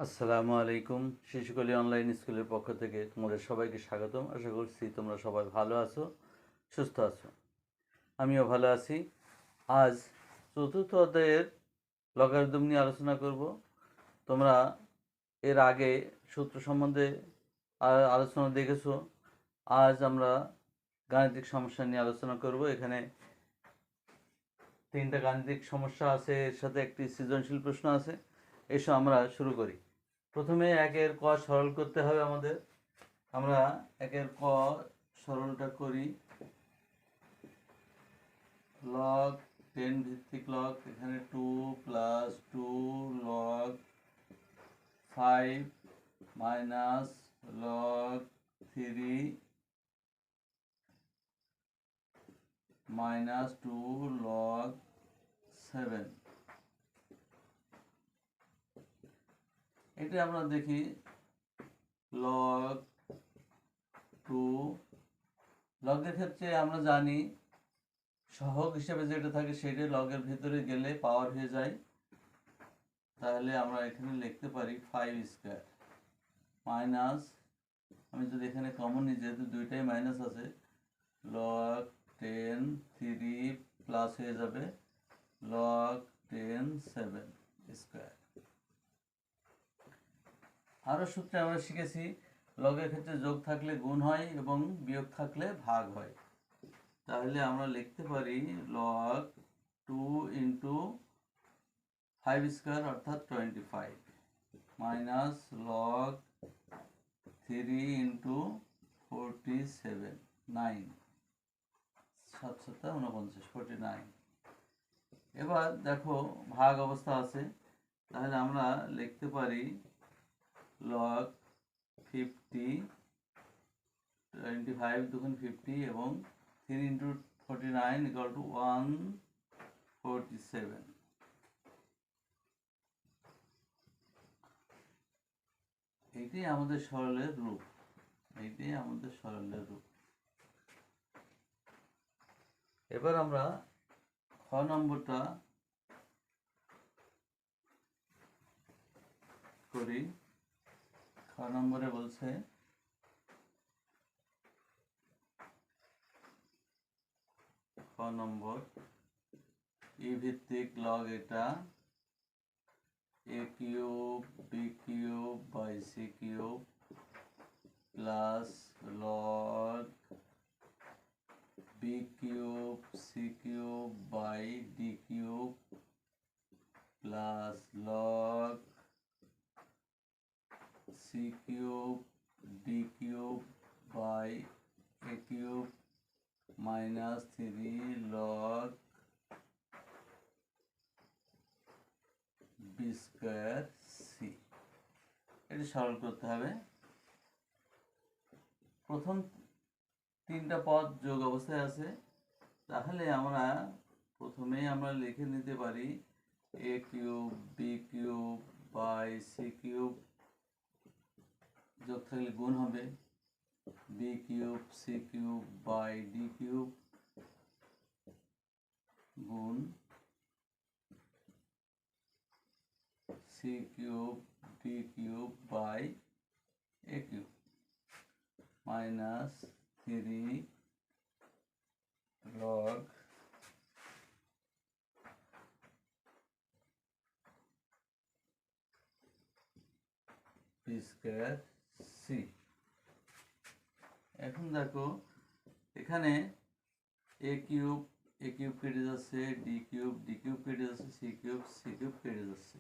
আসসালামু আলাইকুম। শিশুকলি অনলাইন স্কুলের পক্ষ থেকে তোমাদের সবাইকে স্বাগতম। আশা করছি তোমরা সবাই ভালো আছো, সুস্থ আছো। আমিও ভালো আছি। আজ চতুর্থ অধ্যায়ের লগারিদম নিয়ে আলোচনা করব। তোমরা এর আগে সূত্র সম্বন্ধে আলোচনা দেখেছো। আজ আমরা গাণিতিক সমস্যা নিয়ে আলোচনা করব। এখানে 3টা গাণিতিক সমস্যা আছে, এর সাথে একটি সৃজনশীল প্রশ্ন আছে। এসো আমরা শুরু করি। প্রথমে একের ক সরল করতে হবে আমাদের। আমরা একের ক সরলটা করি। লগ 10 ভিত্তিক লগ, এখানে 2 + 2 log 5 - log 3 - 2 log 7। এটা আমরা দেখি log 2। লগের ক্ষেত্রে আমরা জানি সহগ হিসেবে যেটা থাকে সেটা লগের ভিতরে গেলে পাওয়ার হয়ে যায়। তাহলে আমরা এখানে লিখতে পারি 5² মাইনাস, আমি যদি এখানে কমন নিই, যেহেতু দুইটাই মাইনাস আছে, log 10 3 প্লাস হয়ে যাবে log 10 7 স্কোয়ার। আরও সূত্রে আমরা শিখেছি লগের ক্ষেত্রে যোগ থাকলে গুণ হয় এবং বিয়োগ থাকলে ভাগ হয়। তাহলে আমরা লিখতে পারি log 2 * 5² অর্থাৎ 25 মাইনাস log 3 * 47 9 7 7 49 49। এবার দেখো ভাগ অবস্থা আছে, তাহলে আমরা লিখতে পারি log 50 25 দুগুণ 50 এবং 3 * 49 = 147। এইটাই আমাদের সরলের রূপ, এইটাই আমাদের সরলের রূপ। এবার আমরা খ নম্বরটা করি। খ নম্বরে বলছে খ নম্বর ই ভিত্তিক লগ, এটা a³ b³ / c³ plus log b³ c³ / d³ plus log c³ d³ / a³ minus 3 log b² c। এটি সরল করতে হবে। প্রথম 3টা পদ যোগ অবস্থায় আছে, তাহলে আমরা প্রথমেই আমরা লিখে নিতে পারি a³ b³ / c³ যোগ থাকলে গুণ হবে b³ c³ / d³ গুণ c³ d³ / a³ minus 3 log b² c। এখন দেখো এখানে a³ কেটে যাচ্ছে, d³ কেটে যাচ্ছে, c³ কেটে যাচ্ছে,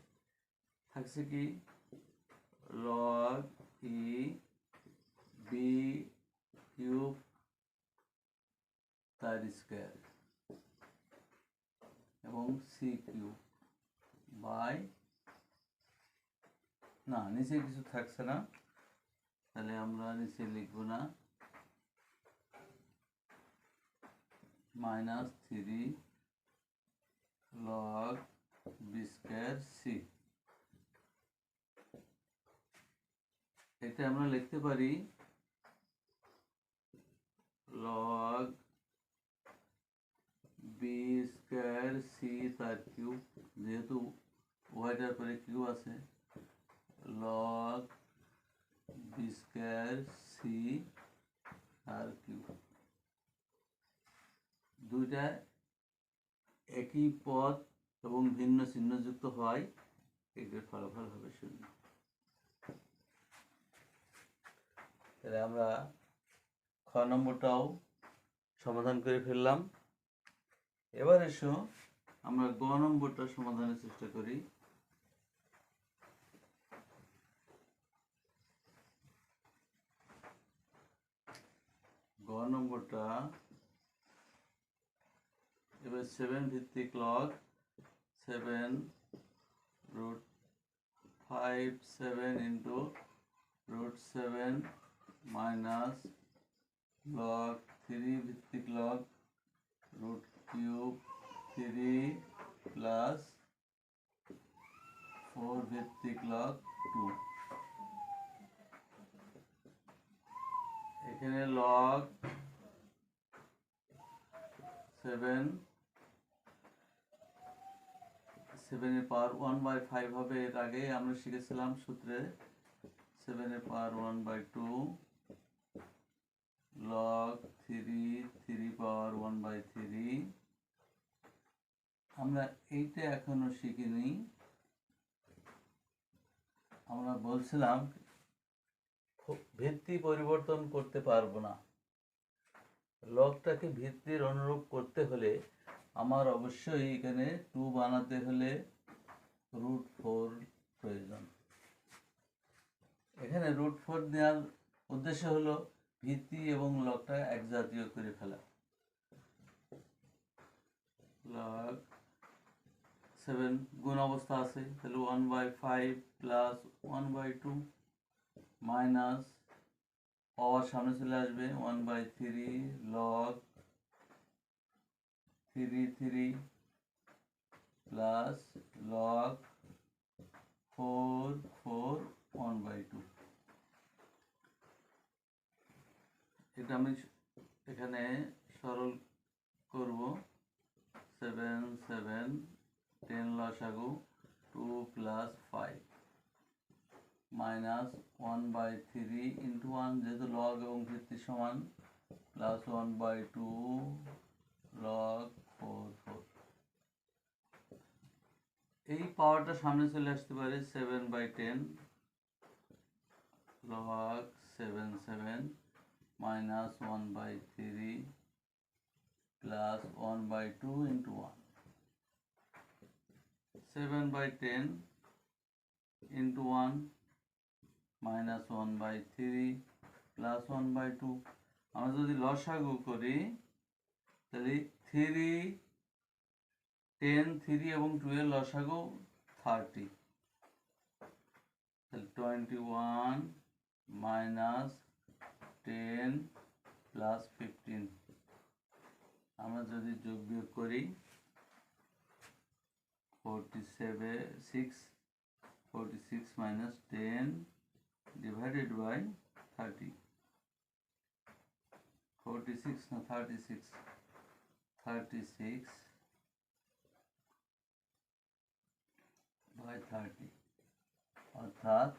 থাকছে কি log e b³ তার স্কয়ার এবং c³ বাই, না নিচে কিছু থাকছে না, তাহলে আমরা নিচে লিখব না, মাইনাস 3 log b² c। এটা আমরা লিখতে পারি log b² c তার কিউব, যেহেতু উভয়টার পরে কিউব আছে, লগ বি স্কয়ার সি আর কিউ, দুইটা একই পদ এবং ভিন্ন চিহ্নযুক্ত হয়, এটার ফলাফল হবে 0। তাহলে আমরা খ নম্বরটাও সমাধান করে ফেললাম। এবার এসো আমরা গ নম্বরটা সমাধানের চেষ্টা করি। গ নম্বরটা এবার 7 ভিত্তিক log 7 root 5 7 into root 7 minus log 3 ভিত্তিক লগ রুট কিউব 3 প্লাস 4 ভিত্তিক লগ 2। এখানে লগ 7 এর পাওয়ার 1/5 হবে। এর আগে আমরা শিখেছিলাম সূত্রে 7 এর পাওয়ার 1/2 লগ 3 পাওয়ার 1/3। আমরা এইটা এখনো শিখিনি। আমরা বলছিলাম ভিত্তি পরিবর্তন করতে পারবো না, লগটাকে ভিত্তির অনুরূপ করতে হলে আমার অবশ্যই এখানে 2 বানাতে হলে √4 প্রয়োজন। এখানে √4 দেওয়ার উদ্দেশ্য হলো ভিত্তি এবং লগটা এক জাতীয় করে ফেলা। লগ 7 গুণ অবস্থা আছে, তাহলে 1/5 প্লাস 1/2 মাইনাস পাওয়ার সামনে চলে আসবে 1/3 লগ 3 প্লাস লগ 4 1/2। এটা আমি এখানে সরল করব। 7 7 10 লসাগু 2 প্লাস 5 মাইনাস 1/3 ইন্টু 1, যেহেতু লগ এবং ভিত্তি সমান, প্লাস 1/2 লগ 4। এই পাওয়ারটা সামনে চলে আসতে পারে 7/10 log 7 minus 1/3 plus 1/2 into 1। 7/10 into 1 minus 1/3 plus 1/2। আমরা যদি লসাগু করি তাহলে 3 10 3 এবং 2 এর লসাগু 30, তাহলে 21 মাইনাস 10 প্লাস 15। আমরা যদি যোগ বিয়োগ করি 46 মাইনাস 10 ডিভাইডেড বাই 30, 46 না 36 by 30, অর্থাৎ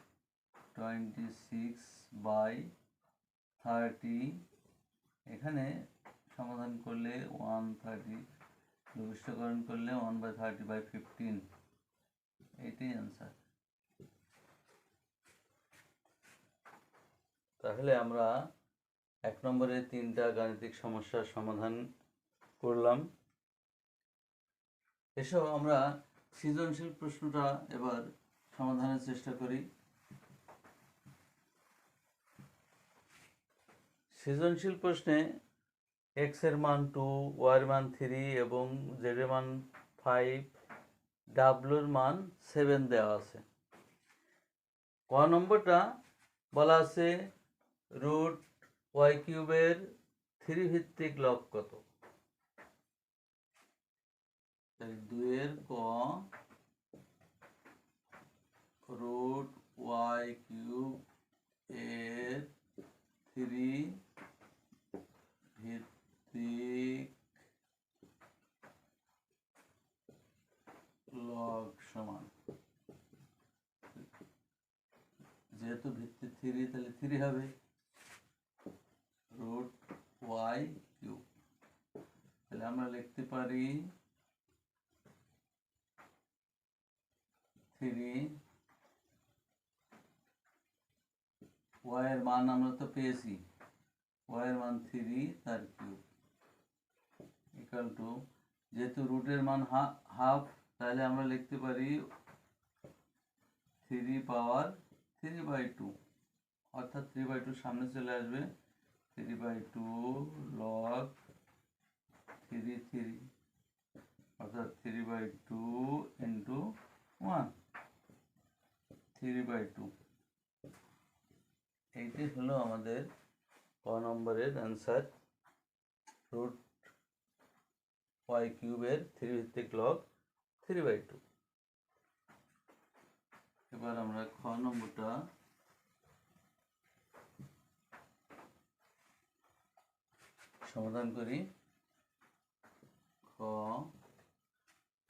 26/30। এখানে সমাধান করলে 130, লঘিষ্ঠকরণ করলে 1/30/15, এটাই অ্যান্সার। তাহলে আমরা 1 নম্বরে 3টা গাণিতিক সমস্যার সমাধান করলাম। এসো আমরা সৃজনশীল প্রশ্নটা এবার সমাধানের চেষ্টা করি। সৃজনশীল প্রশ্নে x এর মান 2, y এর মান 3 এবং z এর মান 5, w এর মান 7 দেওয়া আছে। ক নম্বরটা বলা আছে √y³ এর 3 ভিত্তিক লগ কত? 2 এর ক √y³ এর 3 ভিত্তিক লগ সমান যেহেতু ভিত্তি 3 তাহলে 3 হবে, রুট ওয়াই কিউব। তাহলে আমরা লিখতে পারি 3 ওয়াই এর মান আমরা তো পেয়েছি, ওয়াই এর মান 3 তার কিউব ইকুয়াল টু, যেহেতু রুটের মান হাফ তাহলে আমরা লিখতে পারি 3 পাওয়ার 3/2, অর্থাৎ 3/2 সামনে চলে আসবে, 3/2 লগ 3 অর্থাৎ 3/2 ইন্টু 1, 3/2। এইটাই হলো আমাদের ক নম্বরের অ্যান্সার, রুট ওয়াই কিউবের 3 ভিত্তিক লগ 3/2। এবার আমরা খ নম্বরটা সমাধান করি। খ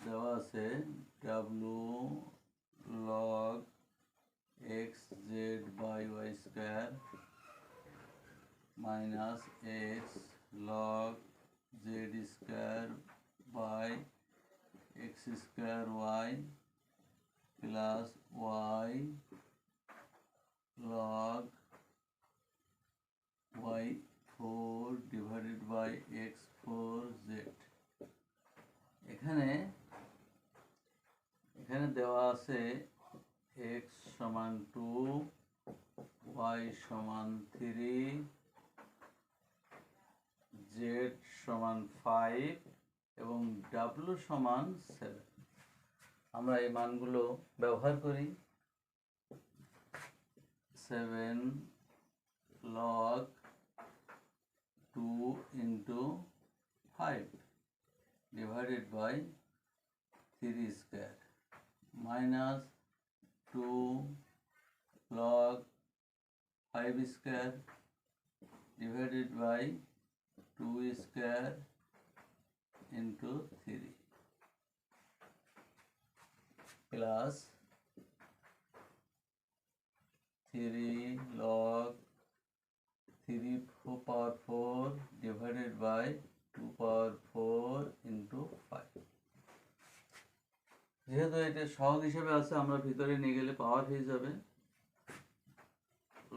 দেওয়া আছে W log X Z by Y square minus X log Z square by X square Y plus Y log Y 4 divided by X 4 Z. এখানে দেওয়া আছে এক্স সমান 2, ওয়াই সমান 3, জেড সমান 5 এবং ডাব্লু সমান 7। আমরা এই মানগুলো ব্যবহার করি। 7 log 2 into 5 divided by 3 square minus 2 log 5 square divided by 2 square into 3 plus 3 log 3 power 4 divided by 2 power 4 into 5। যেহেতু এটা সহগ হিসেবে আছে আমরা ভিতরে নিয়ে গেলে পাওয়ার হয়ে যাবে,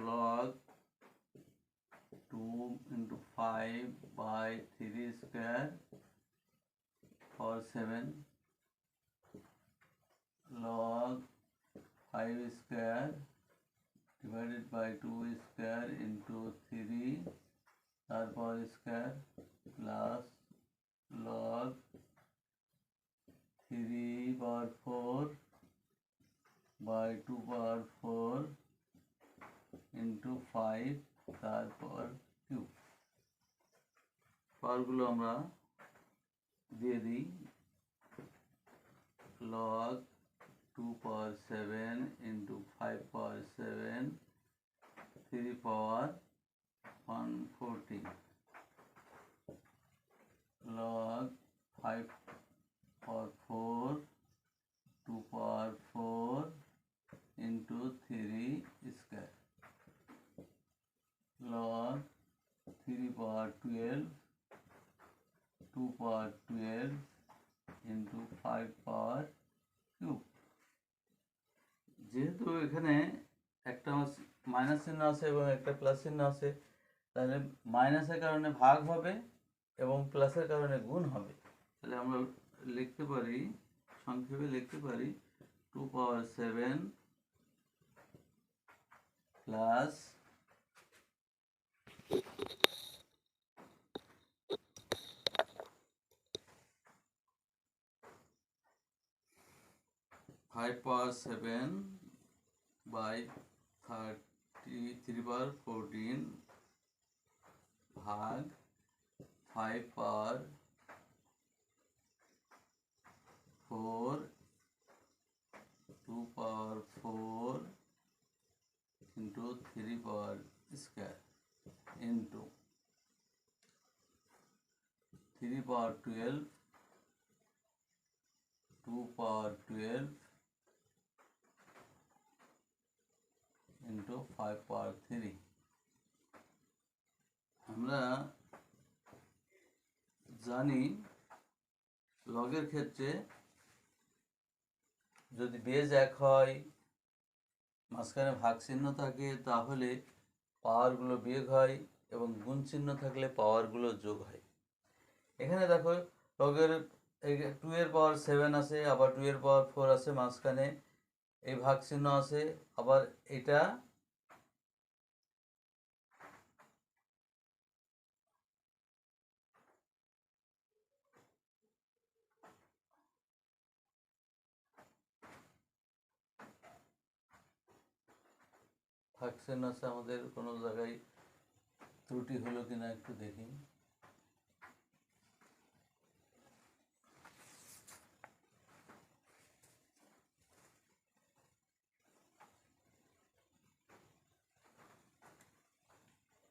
log 2 into 5 by 3 square for 7 log 5 square divided by 2 square into 3 তারপর square plus log 3 power 4 by 2 power 4 into 5 তারপর কিউব। পাওয়ারগুলো আমরা দিয়ে দিই, log 2 power 7 into 5 power 7 3 power 114 log 5 power 4 2 power 4 into 3 square log 3 power 12 2 power 12 into 5 power cube। যেহেতু এখানে একটা minus চিহ্ন আছে এবং একটা প্লাস চিহ্ন আছে, তাহলে মাইনাসের কারণে ভাগ হবে এবং প্লাসের কারণে গুণ হবে। তাহলে আমরা লিখতে পারি, সংক্ষেপে লিখতে পারি 2 power 7 plus 5 power 7 by 3 power 14 भाग 5 power 4 2 power 4 into 3 power square into 3 power 12 2 power 12 into 5 পাওয়ার 3। আমরা জানি লগের ক্ষেত্রে যদি বেজ এক হয়, মাঝখানে ভাগ চিহ্ন থাকে, তাহলে পাওয়ারগুলো বিয়োগ হয়, এবং গুণ চিহ্ন থাকলে পাওয়ারগুলো যোগ হয়। এখানে দেখো লগের 2 এর পাওয়ার 7 আছে, আবার 2 এর পাওয়ার 4 আছে, মাঝখানে এই ভাগ চিহ্ন আছে, আবার এটা ভাগ চিহ্ন আছে। আমাদের কোনো জায়গায় ত্রুটি হলো কিনা একটু দেখি।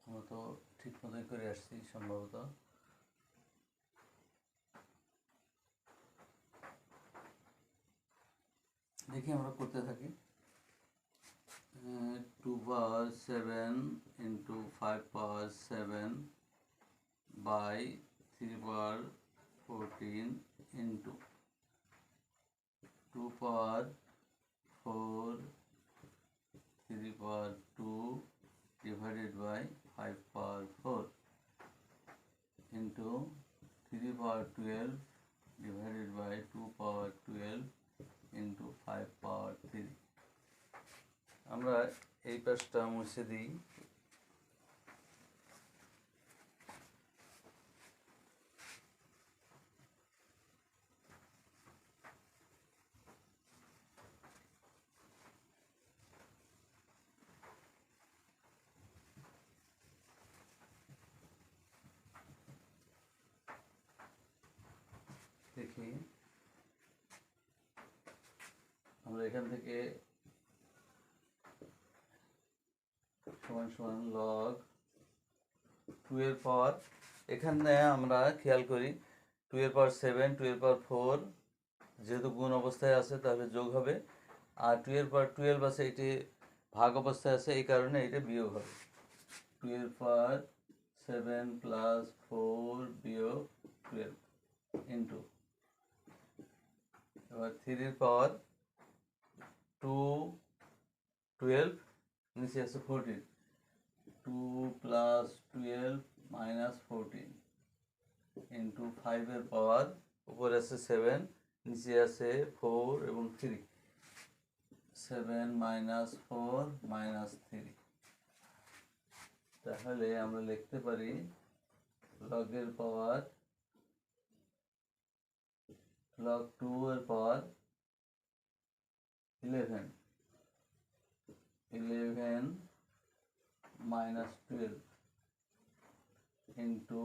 আমরা তো ঠিক মতোই করে আসছি সম্ভবত। দেখি আমরা করতে থাকি। 2 power 7 into 5 power 7 by 3 power 14 into 2 power 4 3 power 2 divided by 5 power 4 into 3 power 12 divided by 2 power 12 into 5 power 3। আমরা এই পাশটা মুছে দিই। দেখি আমরা এখান থেকে সমান সমান লগ 2 এর পাওয়ার, এখানে আমরা খেয়াল করি 2 এর পাওয়ার 7 2 এর পাওয়ার 4 যেহেতু গুণ অবস্থায় আছে তাহলে যোগ হবে, আর 2 এর পাওয়ার 12 আছে, এটি ভাগ অবস্থায় আছে, এই কারণে এটা বিয়োগ হবে। 2 এর পাওয়ার 7 প্লাস 4 বিয়োগ 12 ইন্টু, এবার 3 এর পাওয়ার 2 12 নিচে আছে 14, 2 প্লাস 12 মাইনাস 14 ইন্টু 5 এর পাওয়ার উপরে আছে 7 নিচে আছে 4 এবং 3, 7 মাইনাস 4 মাইনাস 3। তাহলে আমরা লিখতে পারি লগের পাওয়ার log 2 এর পাওয়ার 11 minus 12 into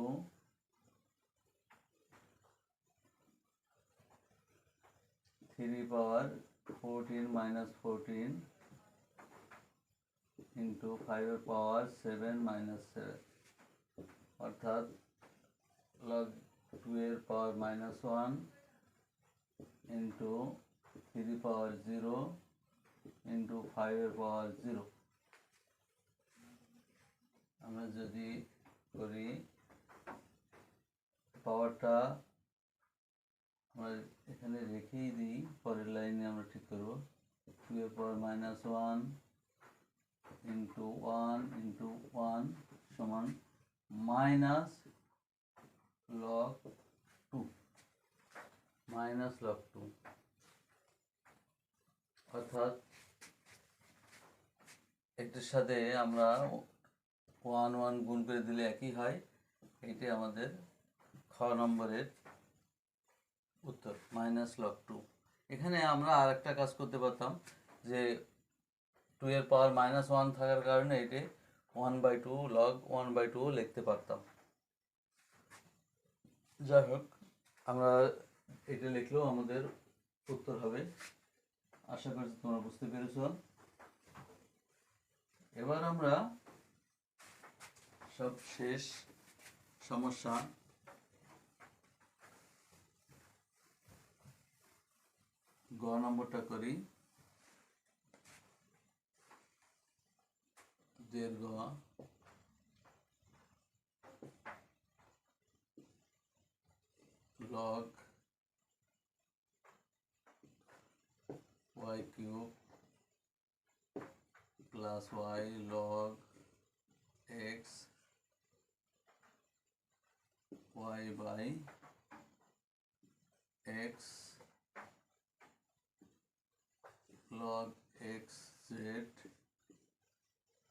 3 power 14 minus 14 into 5 power 7 minus 7, অর্থাৎ log 2 এর পাওয়ার -1 into 3 power 0 into 5 এর পাওয়ার 0। আমরা যদি করি পাওয়ারটা আমরা এখানে রেখেই দিই, পরের লাইনে আমরা ঠিক করব। 2 এর পাওয়ার -1 into 1 into 1 সমান মাইনাস log 2 মাইনাস log 2, অর্থাৎ এটার সাথে আমরা 1 1 গুণ করে দিলে একই হয়। এটি আমাদের খ নম্বরের উত্তর, মাইনাস log 2। এখানে আমরা আর একটা কাজ করতে পারতাম যে 2 এর পাওয়ার -1 থাকার কারণে এটি 1/2 log 1/2 লিখতে পারতাম। যাই হোক, আমরা এটা লিখলেও আমাদের উত্তর হবে। আশা করছি তোমরা বুঝতে পেরেছ। এবার আমরা সব শেষ সমস্যা গ নম্বরটা করি। দৈর্ঘ্য log y cube plus y log x y by x log x z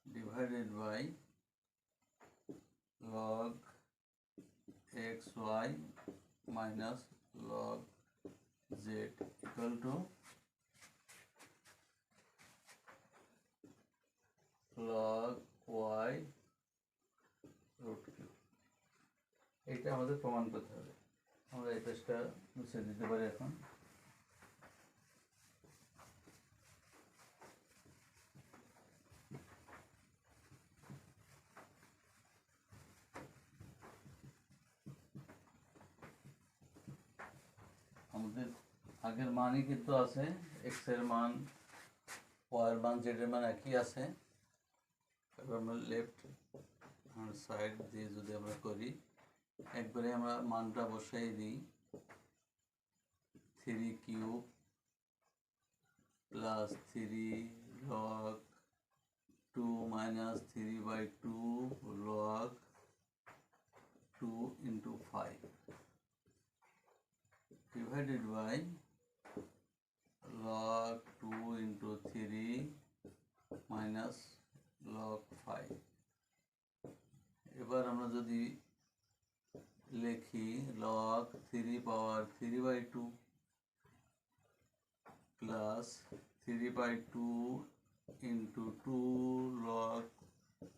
divided by log x y minus log z equal to log y root cube। এটা আমাদের প্রমাণ করতে হবে। আমরা এই পেজটা মুছে দিতে পারি এখন। আমাদের আগের মানই কিন্তু আছে, এক্স এর মান, ওয়াই এর মান, জেড এর মান একই আছে। এবার আমরা লেফট হ্যান্ড সাইড দিয়ে যদি আমরা করি, একবারে আমরা মানটা বসাই দিই, 3 cube plus 3 log 2 minus 3/2 log 2 into 5 divided by log 2 into 3 minus log 5। এবার আমরা যদি লিখি log 3 পাওয়ার 3/2 plus 3/2 into 2 log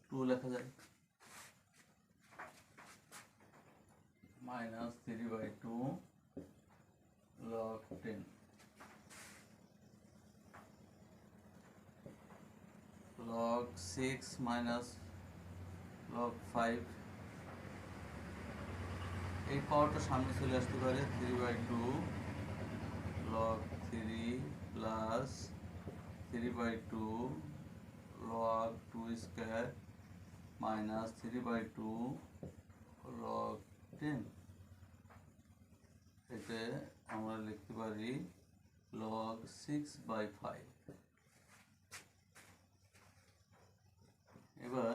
2 লেখা যায় minus 3/2 log 10 log 6 minus log 5। এই পাওয়ারটা সামনে চলে আসতে পারে, 3/2 log 3 plus 3/2 log 2 square minus 3/2 log 10। এতে আমরা লিখতে পারি log 6/5। এবার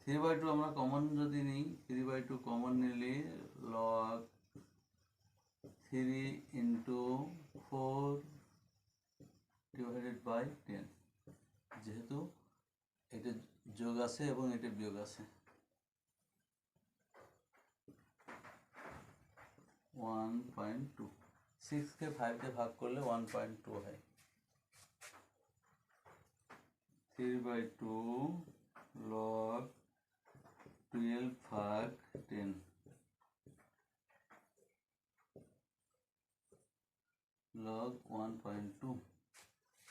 3/2 আমরা কমন যদি নিই, 3/2 কমন নিলে log 3 into 4 divided by 10, যেহেতু এটা যোগ আছে এবং এটা বিয়োগ আছে, 1.2। 6 কে 5 দিয়ে ভাগ করলে 1.2 হয়। 3/2 log 12 ভাগ 10 log 1.2।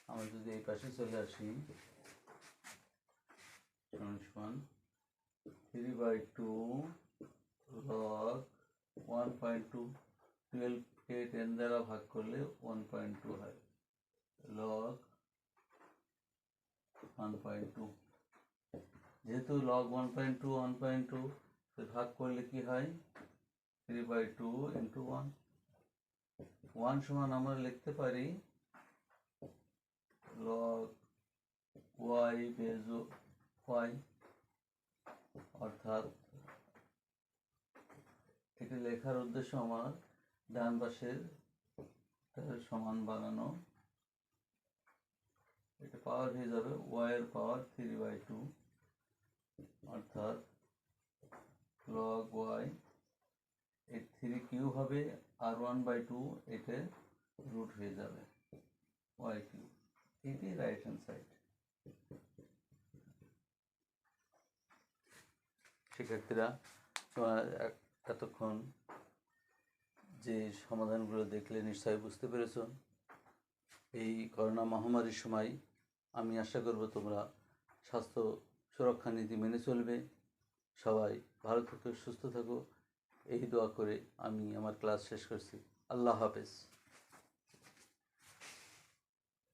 আমরা যদি এই পাশে চলে আসি, 3/2 log 1.2, 12 কে 10 দ্বারা ভাগ করলে 1.2 হয়, log 1.2। যেহেতু log 1.2 ভাগ করলে কি হয়, 3/2 into 1। 1 সমান আমরা লিখতে পারি log y বেজ y, অর্থাৎ এটা লেখার উদ্দেশ্য আমার ডান পাশের সমান বানানো। এটা পাওয়ার হয়ে যাবে y এর পাওয়ার 3/2, অর্থাৎ log y, এই 3 কিউব হবে আর 1/2 এটা রুট হয়ে যাবে y কিউব। এটি রাইট হ্যান্ড সাইড। শিক্ষার্থীরা, এতক্ষণ যে সমাধানগুলো দেখলে নিশ্চয়ই বুঝতে পেরেছ। এই করোনা মহামারীর সময় আমি আশা করব তোমরা স্বাস্থ্য সুরক্ষা নীতি মেনে চলবে। সবাই ভালো থাকো, সুস্থ থাকো, এই দোয়া করে আমি আমার ক্লাস শেষ করছি। আল্লাহ হাফেজ।